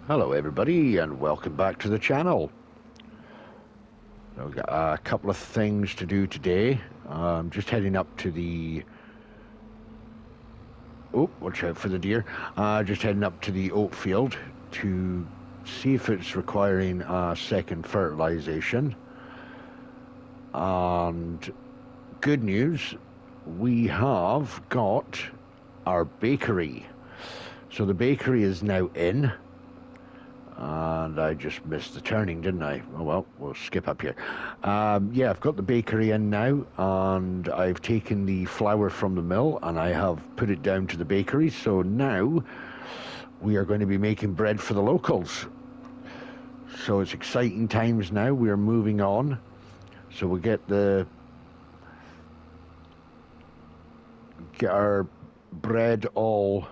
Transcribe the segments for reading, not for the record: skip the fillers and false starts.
Hello everybody and welcome back to the channel. I've got a couple of things to do today. I'm just heading up to the... Oh, watch out for the deer. Just heading up to the oat field to see if it's requiring a second fertilization. And good news, we have got our bakery. So the bakery is now in. And I just missed the turning, didn't I? Oh well, we'll skip up here. Yeah, I've got the bakery in now, and I've taken the flour from the mill and I have put it down to the bakery. So now we are going to be making bread for the locals. So it's exciting times now. We are moving on. So we'll get our bread all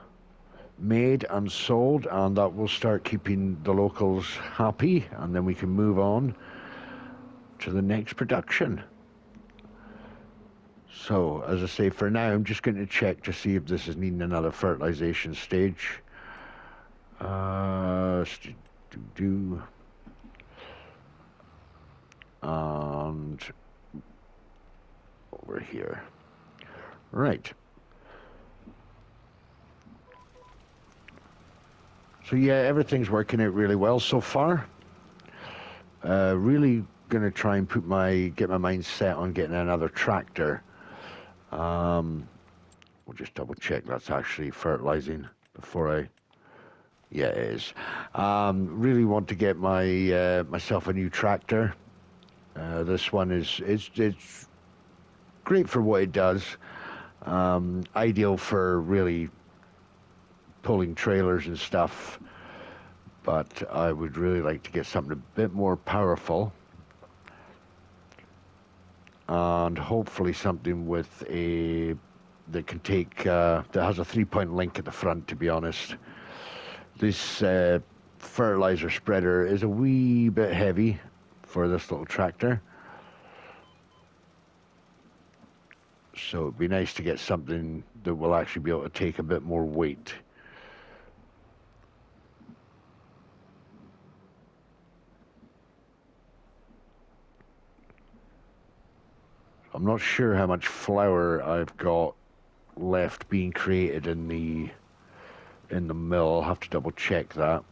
made and sold, and that will start keeping the locals happy, and then we can move on to the next production. So as I say, for now I'm just going to check to see if this is needing another fertilization stage. And over here, right. So yeah, everything's working out really well so far. Really going to try and get my mind set on getting another tractor. We'll just double check that's actually fertilizing before I... Yeah, it is. Really want to get myself a new tractor. This one it's great for what it does. Ideal for really pulling trailers and stuff, but I would really like to get something a bit more powerful, and hopefully something with that can take that has a 3-point link at the front. To be honest, this fertilizer spreader is a wee bit heavy for this little tractor, so it'd be nice to get something that will actually be able to take a bit more weight. I'm not sure how much flour I've got left being created in the mill. I'll have to double check that.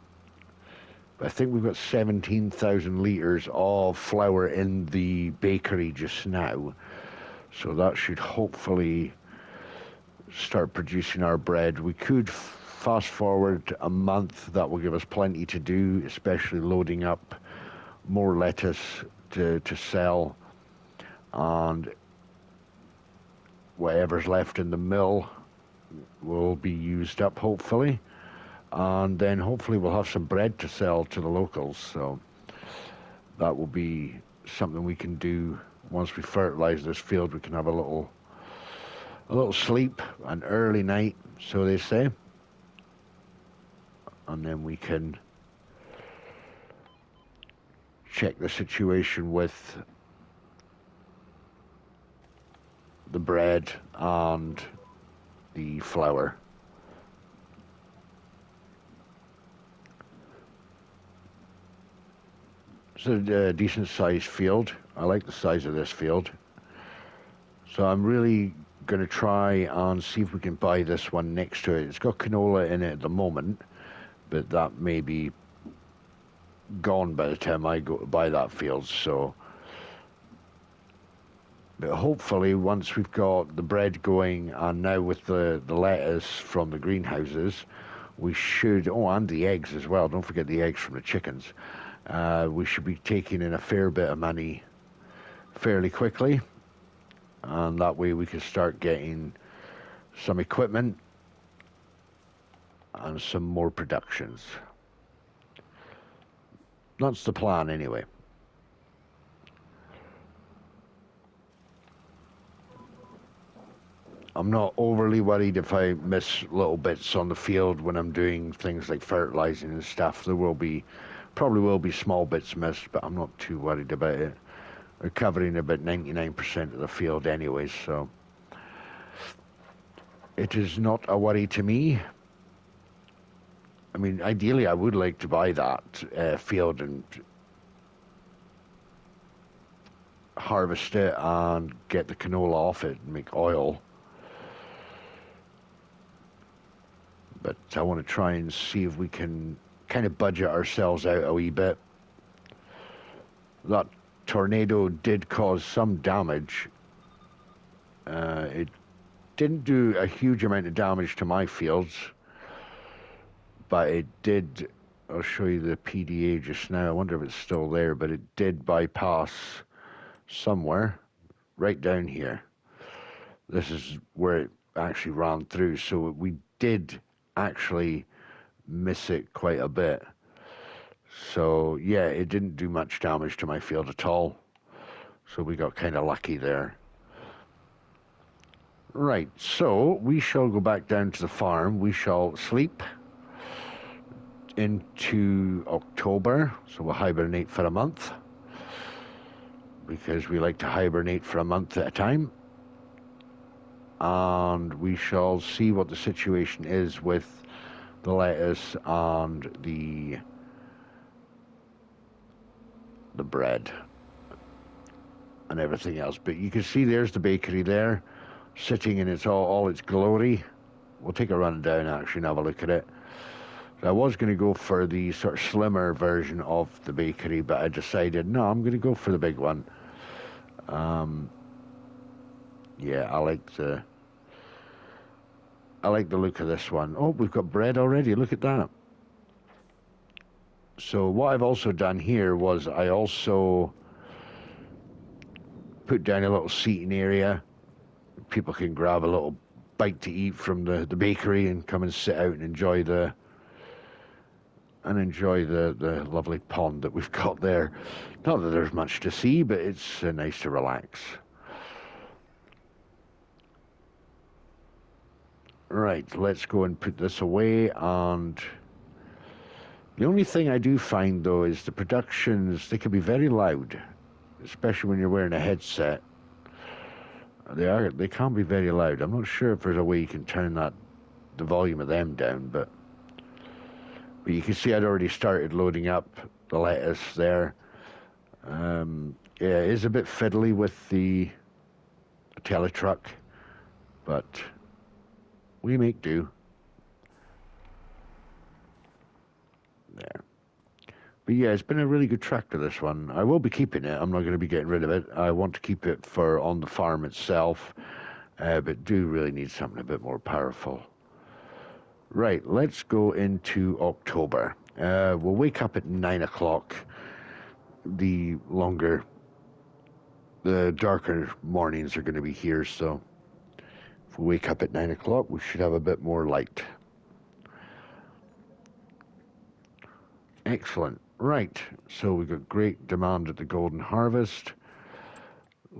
But I think we've got 17,000 litres of flour in the bakery just now. So that should hopefully start producing our bread. We could fast forward a month. That will give us plenty to do, especially loading up more lettuce to sell. And whatever's left in the mill will be used up, hopefully, and then hopefully we'll have some bread to sell to the locals. So that will be something we can do once we fertilize this field. We can have a little sleep, an early night, so they say, and then we can check the situation with the bread and the flour. It's a decent sized field. I like the size of this field. So I'm really going to try and see if we can buy this one next to it. It's got canola in it at the moment, but that may be gone by the time I go to buy that field. So but hopefully once we've got the bread going, and now with the lettuce from the greenhouses, we should... Oh, and the eggs as well. Don't forget the eggs from the chickens. We should be taking in a fair bit of money fairly quickly. And that way we can start getting some equipment and some more productions. That's the plan anyway. I'm not overly worried if I miss little bits on the field when I'm doing things like fertilizing and stuff. There probably will be small bits missed, but I'm not too worried about it. We're covering about 99% of the field anyways, so it is not a worry to me. I mean, ideally, I would like to buy that field and harvest it and get the canola off it and make oil. But I want to try and see if we can kind of budget ourselves out a wee bit. That tornado did cause some damage. It didn't do a huge amount of damage to my fields, but it did. I'll show you the PDA just now. I wonder if it's still there, but it did bypass somewhere right down here. This is where it actually ran through, so we did actually miss it quite a bit. So yeah, it didn't do much damage to my field at all, so we got kind of lucky there. Right, so we shall go back down to the farm. We shall sleep into October, so we'll hibernate for a month, because we like to hibernate for a month at a time. And we shall see what the situation is with the lettuce and the bread and everything else. But you can see there's the bakery there, sitting in its all its glory. We'll take a run down actually and have a look at it. I was going to go for the sort of slimmer version of the bakery, but I decided no, I'm going to go for the big one. Yeah, I like the look of this one. Oh, we've got bread already. Look at that. So what I've also done here was I also put down a little seating area. People can grab a little bite to eat from the bakery and come and sit out and enjoy the lovely pond that we've got there. Not that there's much to see, but it's nice to relax. Right, let's go and put this away. And the only thing I do find, though, is the productions, they can be very loud, especially when you're wearing a headset. They can be very loud. I'm not sure if there's a way you can turn the volume of them down, but you can see I'd already started loading up the lettuce there. Yeah, it is a bit fiddly with the tele-truck, but we make do. There. But yeah, it's been a really good tractor, this one. I will be keeping it. I'm not going to be getting rid of it. I want to keep it for on the farm itself, but do really need something a bit more powerful. Right, let's go into October. We'll wake up at 9 o'clock. The darker mornings are going to be here, so if we wake up at 9 o'clock, we should have a bit more light. Excellent. Right, so we've got great demand at the Golden Harvest.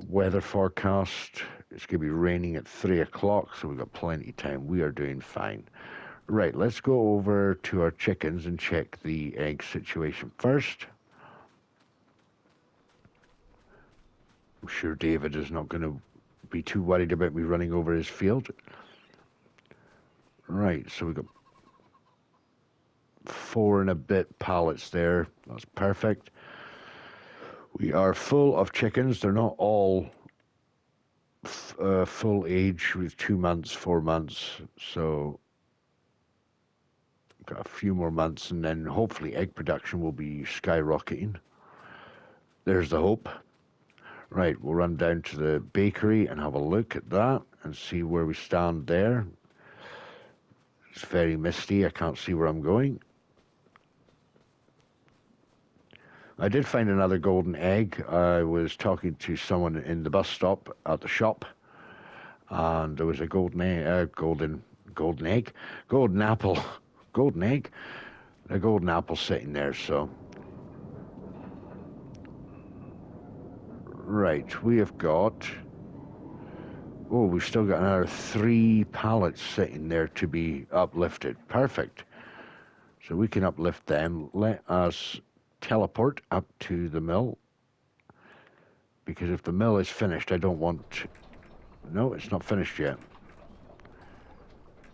Weather forecast, it's going to be raining at 3 o'clock, so we've got plenty of time. We are doing fine. Right, let's go over to our chickens and check the egg situation first. I'm sure David is not going to be too worried about me running over his field. Right, so we've got 4 and a bit pallets there. That's perfect. We are full of chickens. They're not all full age with 2 months, 4 months. So got a few more months, and then hopefully egg production will be skyrocketing. There's the hope. Right, we'll run down to the bakery and have a look at that and see where we stand there. It's very misty. I can't see where I'm going. I did find another golden egg. I was talking to someone in the bus stop at the shop, and there was a golden apple sitting there. So, right, we have got. Oh, we've still got another 3 pallets sitting there to be uplifted. Perfect. So we can uplift them. Let us teleport up to the mill, because if the mill is finished, I don't want. No, it's not finished yet.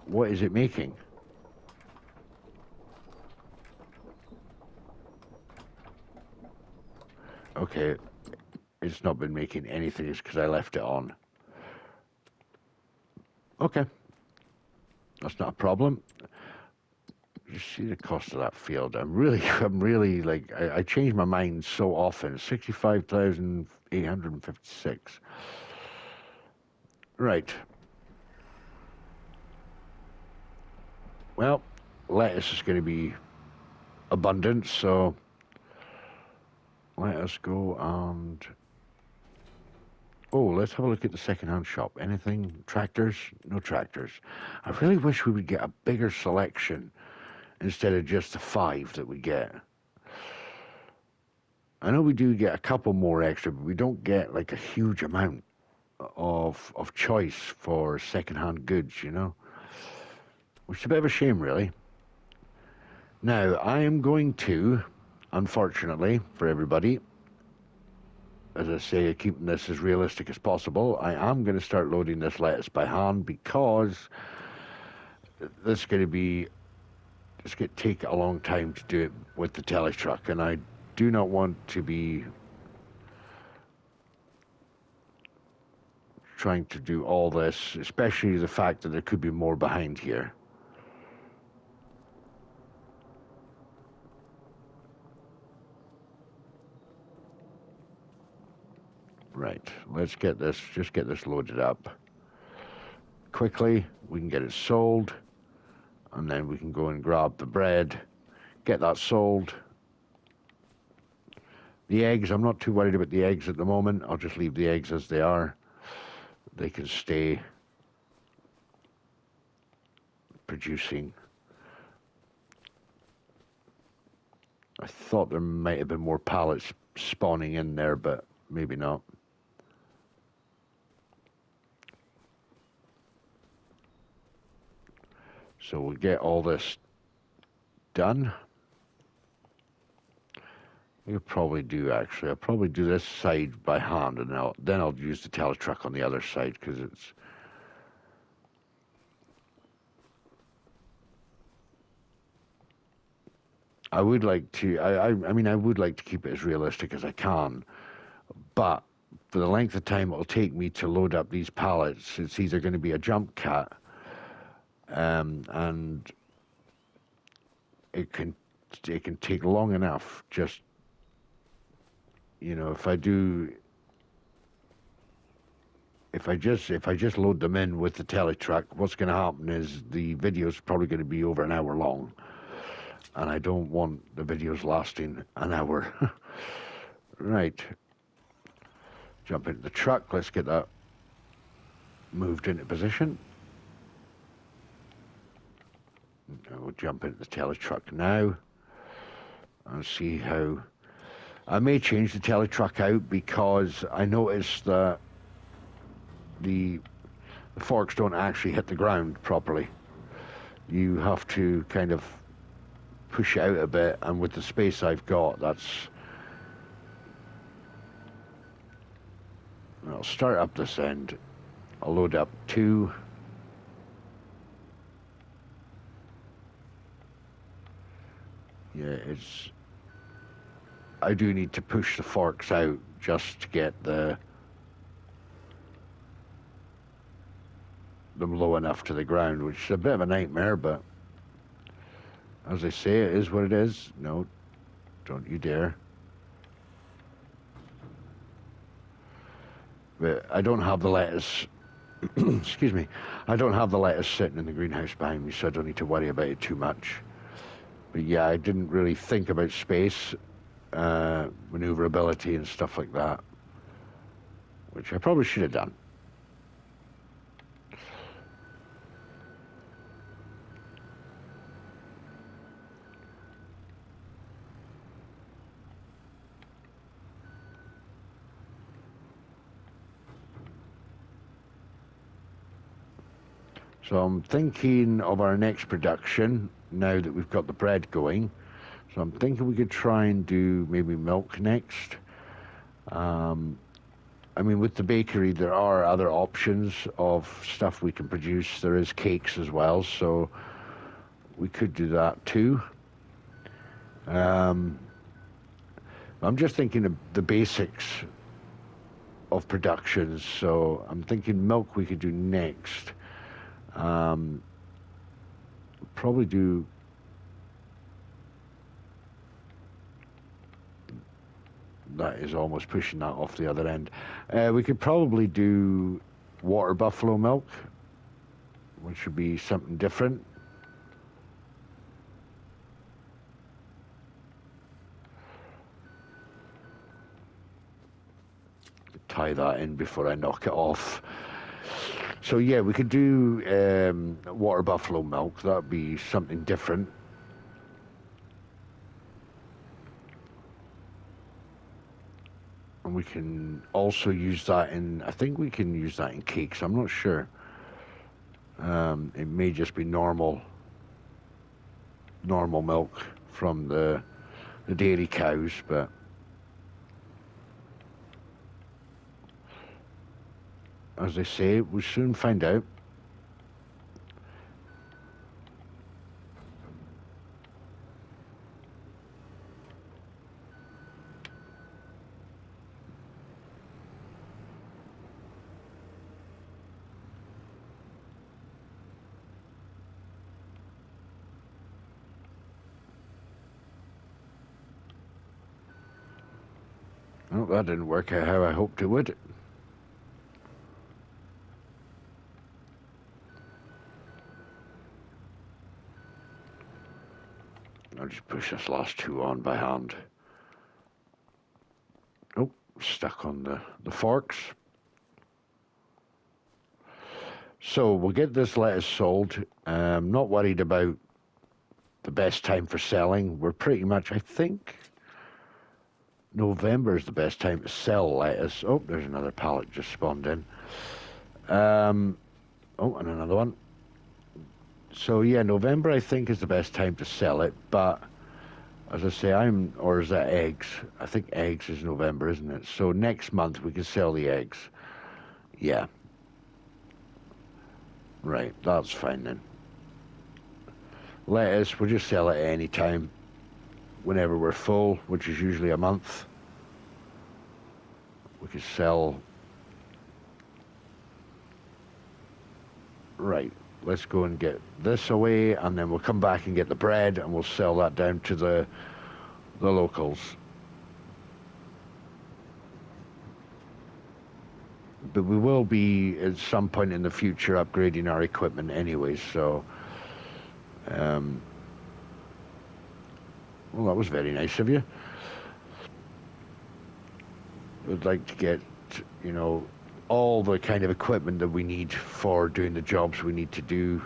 What is it making? Okay, it's not been making anything. It's because I left it on. Okay, that's not a problem. You see the cost of that field. I'm really like, I change my mind so often. 65,856. Right. Well, lettuce is going to be abundant, so let us go and... Oh, let's have a look at the second-hand shop. Anything? Tractors? No tractors. I really wish we would get a bigger selection instead of just the 5 that we get. I know we do get a couple more extra, but we don't get like a huge amount of choice for second-hand goods, you know? Which is a bit of a shame, really. Now, I am going to, unfortunately for everybody, as I say, keeping this as realistic as possible, I am going to start loading this lettuce by hand because this is going to be, it's going to take a long time to do it with the tele truck, and I do not want to be trying to do all this, especially the fact that there could be more behind here. Right, let's get this, just get this loaded up quickly. We can get it sold, and then we can go and grab the bread, get that sold. The eggs, I'm not too worried about the eggs at the moment. I'll just leave the eggs as they are. They can stay producing. I thought there might have been more pallets spawning in there, but maybe not. So we'll get all this done. We'll probably do, actually. I'll probably do this side by hand, and then I'll use the tele truck on the other side, because it's... I would like to, I mean, I would like to keep it as realistic as I can, but for the length of time it'll take me to load up these pallets, it's either going to be a jump cut, and it can take long enough. Just, you know, if I just load them in with the tele truck, what's going to happen is the video's probably going to be over an hour long, and I don't want the videos lasting an hour. Right, jump into the truck. Let's get that moved into position. We'll jump into the tele truck now and see how... I may change the tele truck out because I noticed that the forks don't actually hit the ground properly. You have to kind of push it out a bit, and with the space I've got, that's... I'll start up this end. I'll load up 2. Yeah, it's... I do need to push the forks out just to get them low enough to the ground, which is a bit of a nightmare, but as I say, it is what it is. No, don't you dare. But I don't have the lettuce, excuse me, I don't have the lettuce sitting in the greenhouse behind me, so I don't need to worry about it too much. But yeah, I didn't really think about space, maneuverability and stuff like that, which I probably should have done. So I'm thinking of our next production, now that we've got the bread going. So I'm thinking we could try and do maybe milk next. I mean, with the bakery, there are other options of stuff we can produce. There is cakes as well, so we could do that too. I'm just thinking of the basics of production, so I'm thinking milk we could do next. Probably do... That is almost pushing that off the other end. We could probably do water buffalo milk, which would be something different. Tie that in before I knock it off. So yeah, we could do water buffalo milk. That'd be something different. And we can also use that in, I think we can use that in cakes, I'm not sure. It may just be normal milk from the dairy cows, but as they say, we'll soon find out. Oh, that didn't work out how I hoped it would. I'll just push this last two on by hand. Oh, stuck on the forks. So we'll get this lettuce sold. I'm not worried about the best time for selling. We're pretty much, I think, November is the best time to sell lettuce. Oh, there's another pallet just spawned in. Oh, and another one. So yeah, November I think is the best time to sell it, but as I say, or is that eggs? I think eggs is November, isn't it? So next month we can sell the eggs. Yeah. Right, that's fine then. Lettuce, we'll just sell it at any time, whenever we're full, which is usually a month. We could sell... Right, let's go and get this away, and then we'll come back and get the bread, and we'll sell that down to the locals. But we will be, at some point in the future, upgrading our equipment anyways, so... well, that was very nice of you. We'd like to get, you know, all the kind of equipment that we need for doing the jobs we need to do,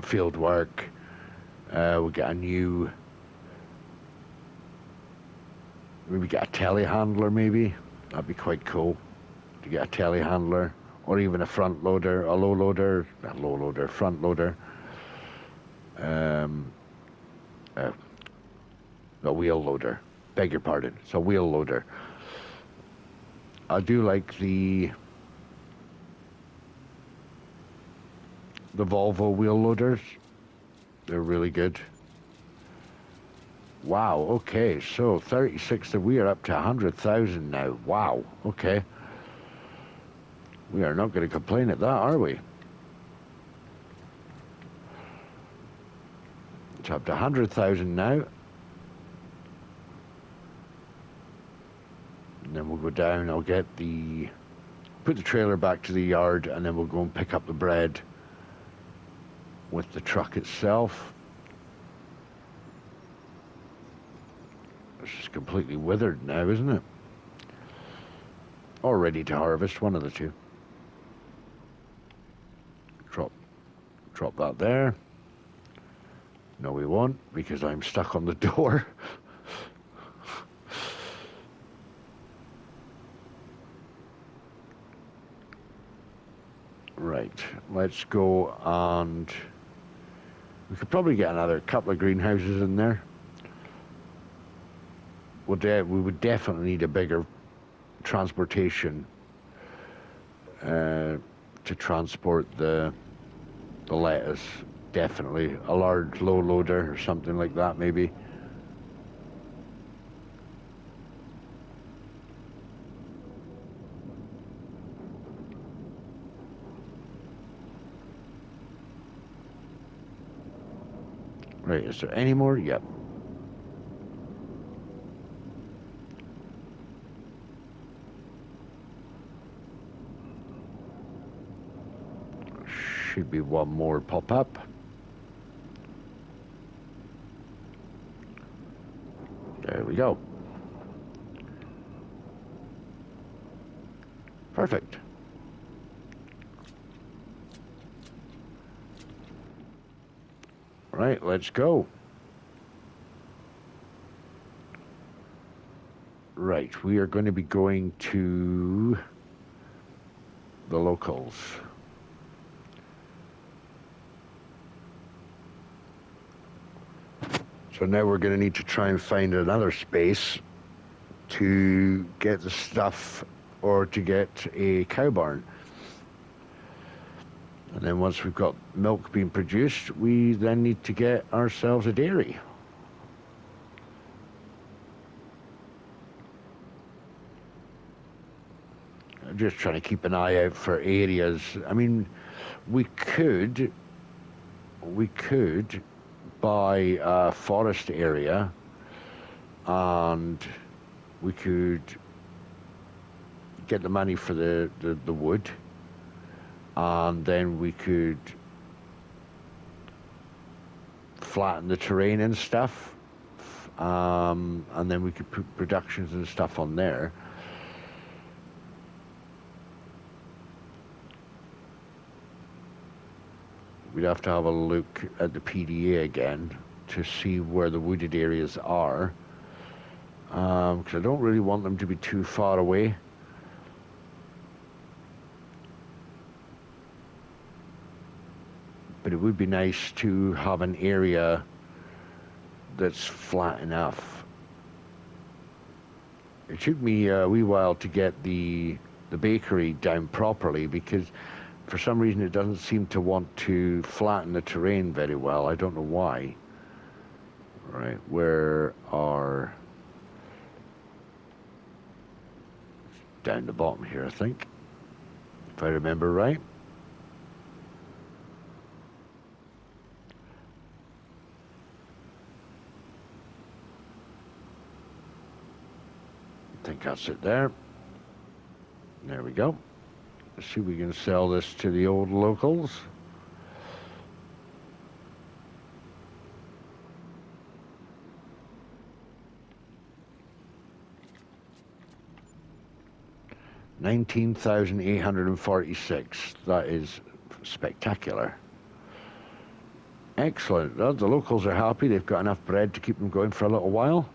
field work. We'll get a new... Maybe get a telehandler, maybe. That'd be quite cool, to get a telehandler. Or even a front loader, a low loader, not low loader, front loader. A wheel loader. Beg your pardon. It's a wheel loader. I do like the Volvo wheel loaders. They're really good. Wow, okay, so 36, we are up to 100,000 now. Wow, okay. We are not going to complain at that, are we? It's up to 100,000 now. And then we'll go down, I'll get put the trailer back to the yard, and then we'll go and pick up the bread with the truck itself. It's just completely withered now, isn't it? Or ready to harvest, one of the two. Drop that there. No, we won't, because I'm stuck on the door. Right, let's go, and we could probably get another couple of greenhouses in there. We would definitely need a bigger transportation to transport the lettuce. Definitely a large low loader or something like that, maybe. Right, is there any more? Yep. Should be one more pop up. There we go. Perfect. Right, let's go. Right, we are going to be going to the locals. So now we're going to need to try and find another space to get the stuff or to get a cow barn. And then once we've got milk being produced, we then need to get ourselves a dairy. I'm just trying to keep an eye out for areas. I mean, we could buy a forest area and we could get the money for the wood, and then we could flatten the terrain and stuff, and then we could put productions and stuff on there. We'd have to have a look at the PDA again to see where the wooded areas are, because I don't really want them to be too far away. But it would be nice to have an area that's flat enough. It took me a wee while to get the bakery down properly, because for some reason it doesn't seem to want to flatten the terrain very well. I don't know why. Right, where are... down the bottom here, I think, if I remember right. I think that's it there. There we go. Let's see if we can sell this to the old locals. $19,846. That is spectacular. Excellent. Well, the locals are happy. They've got enough bread to keep them going for a little while.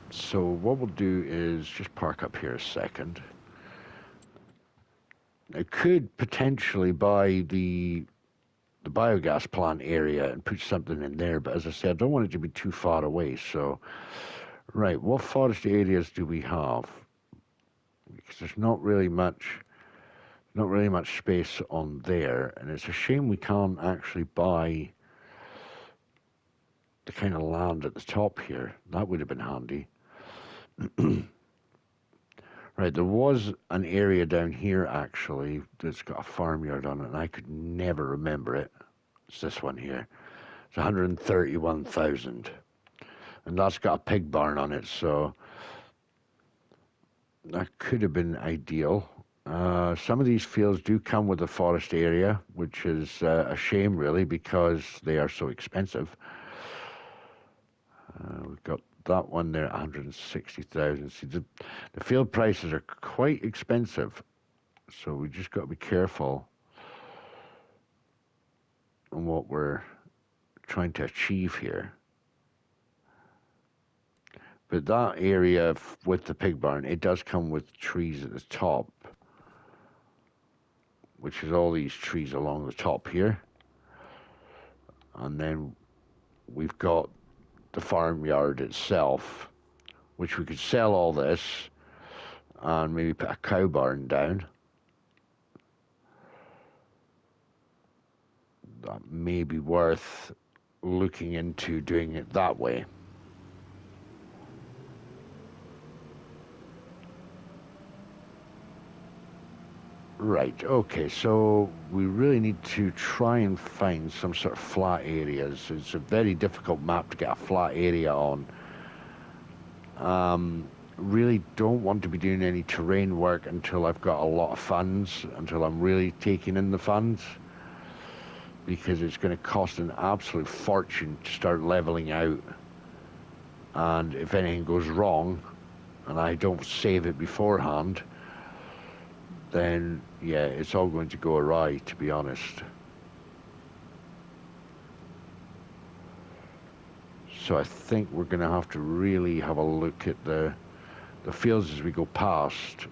So what we'll do is just park up here a second. I could potentially buy the biogas plant area and put something in there, but as I said, I don't want it to be too far away. So, right, what forest areas do we have? Because there's not really much space on there, and it's a shame we can't actually buy the kind of land at the top here. That would have been handy. Right, there was an area down here actually that's got a farmyard on it, and I could never remember it. It's this one here. It's 131,000, and that's got a pig barn on it, so that could have been ideal. Some of these fields do come with a forest area, which is a shame really, because they are so expensive. We've got that one there at 160,000. See, the field prices are quite expensive, so we just got to be careful on what we're trying to achieve here. But that area with the pig barn, it does come with trees at the top, which is all these trees along the top here. And then we've got the farmyard itself, which we could sell all this and maybe put a cow barn down. That may be worth looking into doing it that way. Right, okay, so we really need to try and find some sort of flat areas. It's a very difficult map to get a flat area on. Really don't want to be doing any terrain work until I've got a lot of funds, until I'm really taking in the funds, because it's going to cost an absolute fortune to start leveling out. And if anything goes wrong, and I don't save it beforehand, then yeah, it's all going to go awry, to be honest. So I think we're going to have to really have a look at the fields as we go past.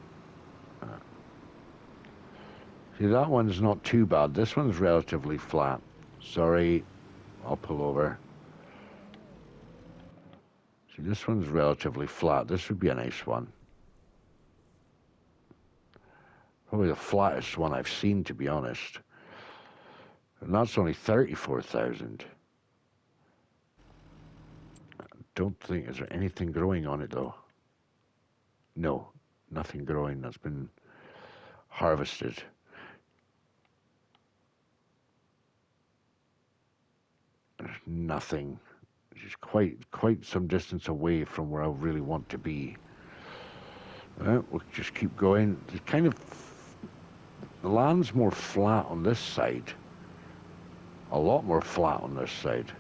See, that one's not too bad. This one's relatively flat. Sorry, I'll pull over. See, this one's relatively flat. This would be a nice one. Probably the flattest one I've seen, to be honest. And that's only 34,000. Don't think, is there anything growing on it though? No, nothing growing. That's been harvested. There's nothing. It's quite some distance away from where I really want to be. We'll just keep going. It's kind of, the land's more flat on this side. A lot more flat on this side.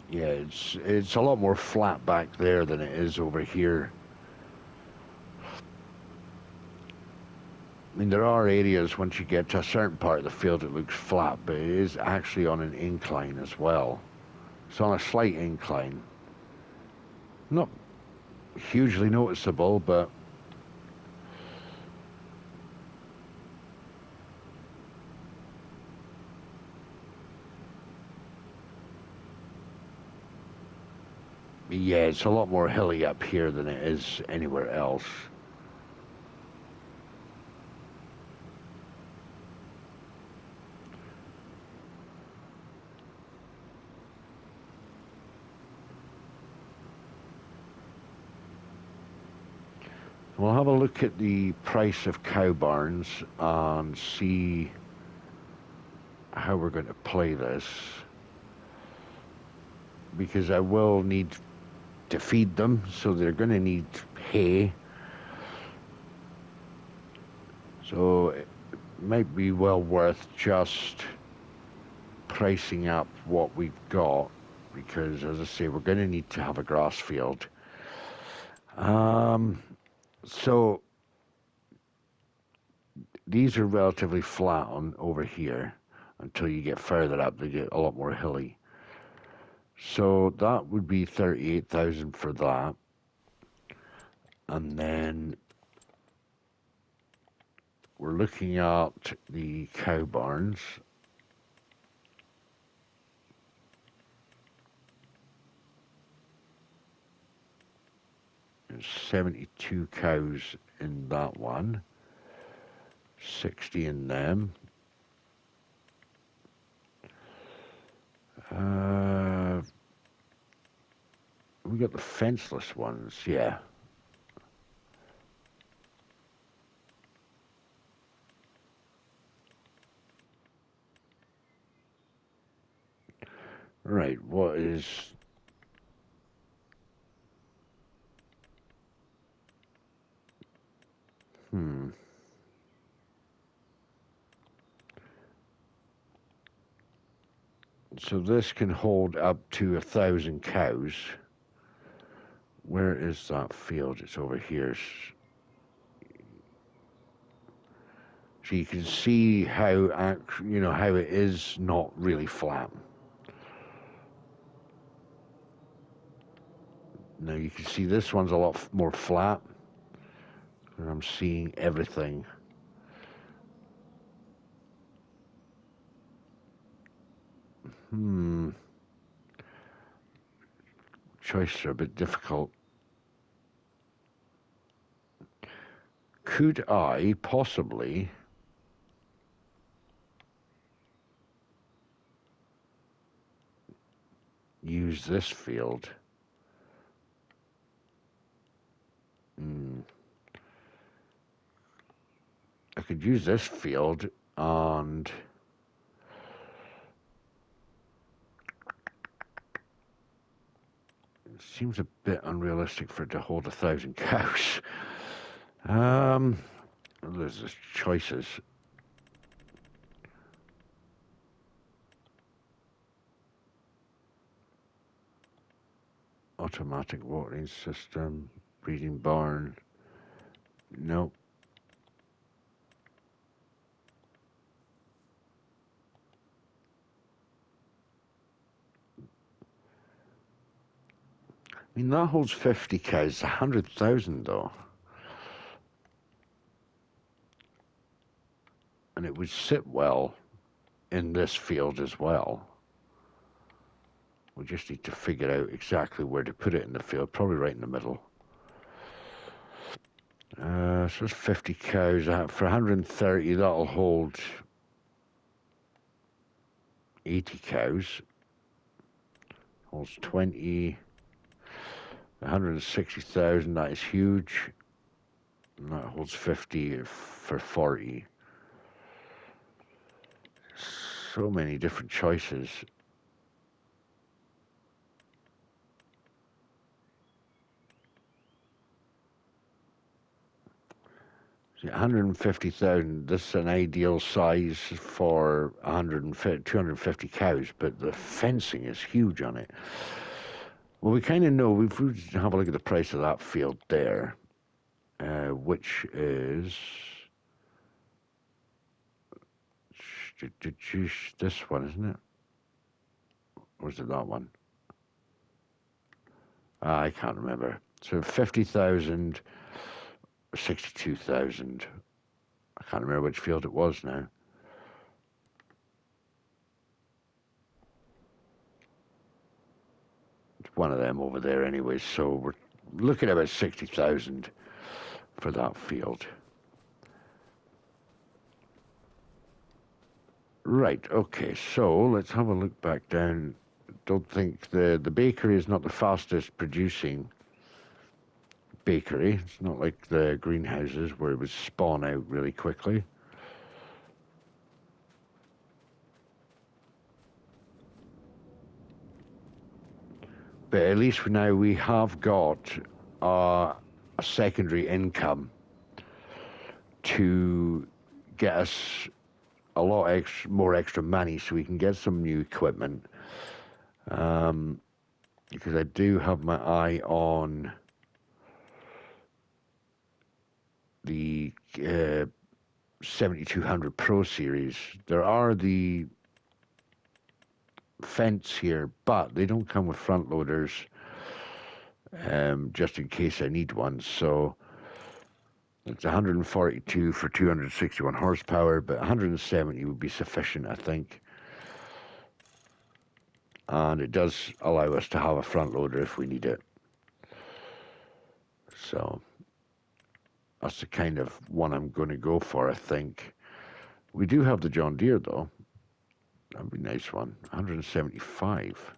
Yeah, it's a lot more flat back there than it is over here. I mean, there are areas once you get to a certain part of the field it looks flat, but it is actually on an incline as well. It's on a slight incline. Not hugely noticeable, but yeah, it's a lot more hilly up here than it is anywhere else. We'll have a look at the price of cow barns and see how we're going to play this, because I will need to feed them, so they're going to need hay. So it might be well worth just pricing up what we've got, because as I say, we're going to need to have a grass field. So these are relatively flat on over here. Until you get further up, they get a lot more hilly. So that would be 38,000 for that. And then we're looking at the cow barns. There's 72 cows in that one. 60 in them. We got the fenceless ones, yeah. Right, what is... So this can hold up to 1,000 cows. Where is that field? It's over here. So you can see how, how it is not really flat. Now you can see this one's a lot more flat. And I'm seeing everything. choices are a bit difficult. Could I possibly use this field? I could use this field, and it seems a bit unrealistic for it to hold 1,000 cows. There's just choices. Automatic watering system, breeding barn. Nope. I mean, that holds 50 cows, 100,000 though. And it would sit well in this field as well. We just need to figure out exactly where to put it in the field, probably right in the middle. So it's 50 cows. For 130, that'll hold 80 cows. Holds 20. 160,000, that is huge. And that holds 50 for 40. So many different choices. 150,000, this is an ideal size for 250 cows, but the fencing is huge on it. Well, we kind of know, if we have a look at the price of that field there, which is this one, isn't it? Or is it that one? I can't remember. So 50,000, 62,000. I can't remember which field it was now. It's one of them over there anyway, so we're looking at about 60,000 for that field. Right, okay, so let's have a look back down. Don't think the bakery is not the fastest producing bakery. It's not like the greenhouses where it would spawn out really quickly. But at least now we have got a secondary income to get us a lot more extra money so we can get some new equipment. Because I do have my eye on the 7200 Pro series. There are the fence here, but they don't come with front loaders, just in case I need one. So it's 142 for 261 horsepower, but 170 would be sufficient, I think. And it does allow us to have a front loader if we need it. So that's the kind of one I'm going to go for, I think. We do have the John Deere, though. That'd be a nice one. 175.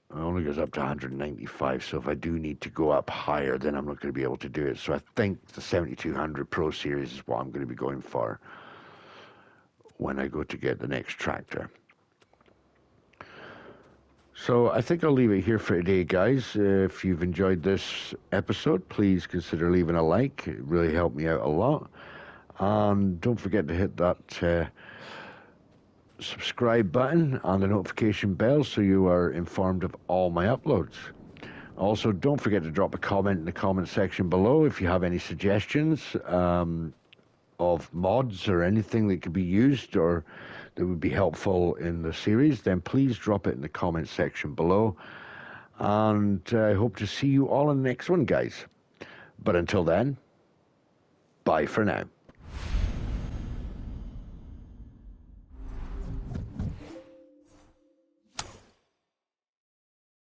It only goes up to 195, so if I do need to go up higher, then I'm not going to be able to do it. So I think the 7200 Pro Series is what I'm going to be going for when I go to get the next tractor. So I think I'll leave it here for today, guys. If you've enjoyed this episode, please consider leaving a like. It really helped me out a lot. And don't forget to hit that subscribe button and the notification bell so you are informed of all my uploads. Also, don't forget to drop a comment in the comment section below if you have any suggestions of mods or anything that could be used or that would be helpful in the series. Then please drop it in the comment section below. And I hope to see you all in the next one, guys. But until then, bye for now.